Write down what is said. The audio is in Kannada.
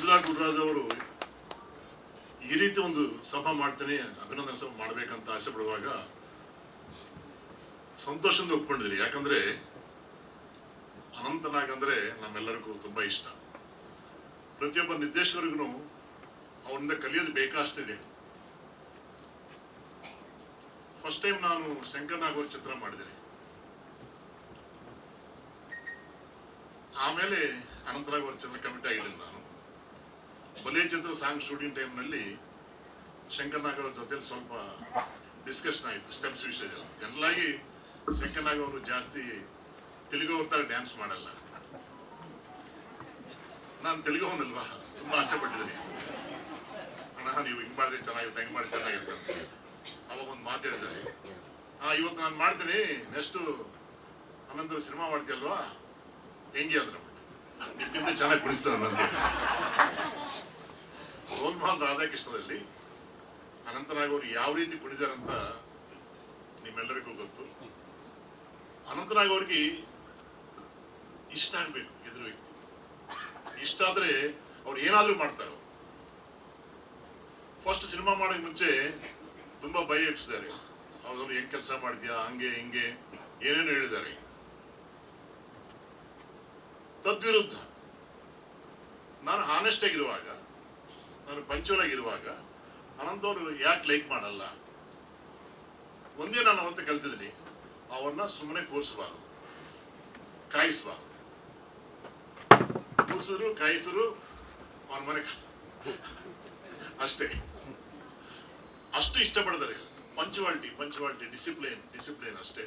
ಮಂಜುಳಾ ಗುರುರಾಜ್ ಅವರು ಈ ರೀತಿ ಒಂದು ಸಭಾ ಮಾಡ್ತೇನೆ, ಅಭಿನಂದನೆ ಸಭೆ ಮಾಡ್ಬೇಕಂತ ಆಸೆ ಪಡುವಾಗ ಸಂತೋಷದಿಂದ ಒಪ್ಕೊಂಡಿದ್ರಿ. ಯಾಕಂದ್ರೆ ಅನಂತನಾಗ್ ಅಂದ್ರೆ ನಮ್ಮೆಲ್ಲರಿಗೂ ತುಂಬಾ ಇಷ್ಟ. ಪ್ರತಿಯೊಬ್ಬ ನಿರ್ದೇಶಕರಿಗೂ ಅವರಿಂದ ಕಲಿಯೋದು ಬೇಕಷ್ಟಿದೆ. ಫಸ್ಟ್ ಟೈಮ್ ನಾನು ಶಂಕರ್ ನಾಗ್ ಅವ್ರ ಚಿತ್ರ ಮಾಡಿದ್ದೀನಿ. ಆಮೇಲೆ ಅನಂತನಾಗ್ ಅವ್ರ ಚಿತ್ರ ಕಮಿಟ್ ಆಗಿದ್ದೀನಿ ನಾನು. ಬಲೆ ಚಿತ್ರ ಸಾಂಗ್ ಶೂಟಿಂಗ್ ಟೈಮ್ನಲ್ಲಿ ಶಂಕರ್ ನಾಗ್ ಅವ್ರ ಜೊತೆ ಸ್ವಲ್ಪ ಡಿಸ್ಕಷನ್ ಆಯಿತು ಸ್ಟೆಪ್ಸ್ ವಿಷಯದಲ್ಲಿ. ಜನರಲಾಗಿ ಶಂಕರ್ ನಾಗ್ ಅವರು ಜಾಸ್ತಿ ತೆಲುಗು ಅವ್ರ ಥರ ಡ್ಯಾನ್ಸ್ ಮಾಡಲ್ಲ. ನಾನು ತೆಲುಗುವನಲ್ವಾ, ತುಂಬಾ ಆಸೆ ಪಟ್ಟಿದ್ದೀನಿ. ಅಣ್ಣ ನೀವು ಹಿಂಗೆ ಮಾಡಿದ್ರೆ ಚೆನ್ನಾಗಿರುತ್ತೆ, ಹೆಂಗೆ ಮಾಡಿ ಚೆನ್ನಾಗಿರುತ್ತೆ ಅಂತ. ಅವಾಗ ಒಂದು ಮಾತು ಹೇಳಿದ್ದಾರೆ, ಇವತ್ತು ನಾನು ಮಾಡ್ತೀನಿ, ನೆಕ್ಸ್ಟು ಅನಂತರ ಸಿನಿಮಾ ಮಾಡ್ತೀಯಲ್ವಾ, ಹೆಂಗೆ ಅಂದ್ರೆ ನಿಮ್ಗಿಂತ ಚೆನ್ನಾಗಿ ಕುಣಿಸ್ತಾರೆ ನನಗೆ. ಗೋಲ್ಮಾಲ್ ರಾಧಾಕೃಷ್ಣದಲ್ಲಿ ಅನಂತನಾಗ್ ಅವರು ಯಾವ ರೀತಿ ಕುಣಿದಾರಂತ ನಿಮ್ಮೆಲ್ಲರಿಗೂ ಗೊತ್ತು. ಅನಂತನಾಗ್ ಅವ್ರಿಗೆ ಇಷ್ಟ ಆಗ್ಬೇಕು ಎದುರು ವ್ಯಕ್ತಿ. ಇಷ್ಟ ಆದ್ರೆ ಅವ್ರು ಏನಾದ್ರೂ ಮಾಡ್ತಾರೆ. ಫಸ್ಟ್ ಸಿನಿಮಾ ಮಾಡೋಕೆ ಮುಂಚೆ ತುಂಬಾ ಭಯ ಎಬ್ಸಿದ್ದಾರೆ. ಅವ್ರು ಹೆಂಗ್ ಕೆಲಸ ಮಾಡಿದ್ಯಾ, ಹಂಗೆ ಹಿಂಗೆ ಏನೇನು ಹೇಳಿದ್ದಾರೆ. ತದ್ವಿರುದ್ಧ ನಾನು ಹಾನೆಸ್ಟ್ ಆಗಿರುವಾಗ, ನಾನು ಪಂಚುವಲ್ ಆಗಿರುವಾಗ ಅನಂತವ್ರು ಯಾಕೆ ಲೈಕ್ ಮಾಡಲ್ಲ? ಒಂದೇ ನಾನು ಅವತ್ತು ಕಲ್ತಿದ್ದೀನಿ, ಅವ್ರನ್ನ ಸುಮ್ಮನೆ ಕೂರಿಸಬಾರ್ದು, ಕಾಯಿಸಬಾರ್ದು. ಕೂರಿಸಿದ್ರು ಕಾಯಿಸಿದ್ರು ಅವನ ಮನೆ ಅಷ್ಟೇ. ಅಷ್ಟು ಇಷ್ಟಪಡ್ತಾರೆ. ಪಂಚುವಾಲಿಟಿ, ಡಿಸಿಪ್ಲಿನ್ ಅಷ್ಟೇ.